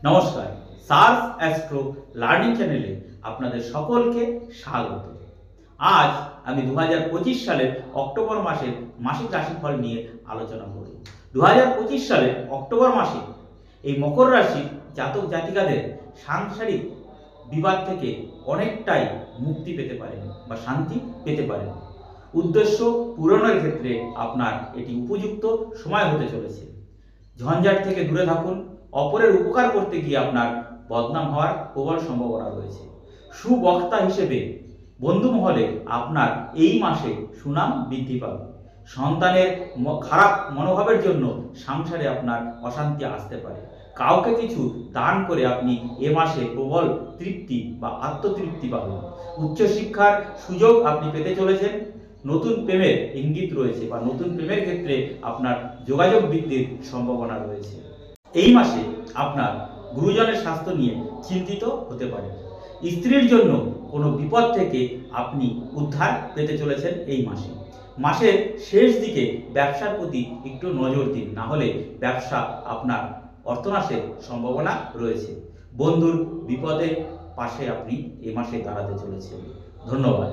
নমস্কার, SARS astro learning চ্যানেলে আপনাদের সকলকে স্বাগত। আজ আমি 2025 সালের অক্টোবর মাসের মাসিক রাশিফল নিয়ে আলোচনা করব। 2025 সালের অক্টোবর মাসে এই মকর রাশির জাতক জাতিকাদের সাংসারিক বিবাদ থেকে অনেকটাই মুক্তি পেতে পারেন বা শান্তি পেতে পারেন। উদ্দেশ্য পূরণের ক্ষেত্রে আপনার এটি উপযুক্ত সময় হতে চলেছে। ঝঞ্ঝাট থেকে দূরে থাকুন। অপরের উপকার করতে গিয়ে আপনার বদনাম হওয়ার প্রবল সম্ভাবনা রয়েছে। সুবক্তা হিসেবে বন্ধু মহলে আপনার এই মাসে সুনাম বৃদ্ধি পাবে। সন্তানের খারাপ মনোভাবের জন্য সংসারে আপনার অশান্তি আসতে পারে। কাউকে কিছু দান করে আপনি এ মাসে প্রবল তৃপ্তি বা আত্মতৃপ্তি পাবেন। উচ্চশিক্ষার সুযোগ আপনি পেতে চলেছেন। নতুন প্রেমের ইঙ্গিত রয়েছে বা নতুন প্রেমের ক্ষেত্রে আপনার যোগাযোগ বৃদ্ধির সম্ভাবনা রয়েছে। এই মাসে আপনার গুরুজনের স্বাস্থ্য নিয়ে চিন্তিত হতে পারে। স্ত্রীর জন্য কোনো বিপদ থেকে আপনি উদ্ধার পেতে চলেছেন এই মাসে। মাসের শেষ দিকে ব্যবসার প্রতি একটু নজর দিন, না হলে ব্যবসা আপনার অর্থনাশের সম্ভাবনা রয়েছে। বন্ধুর বিপদে পাশে আপনি এ মাসে দাঁড়াতে চলেছেন। ধন্যবাদ।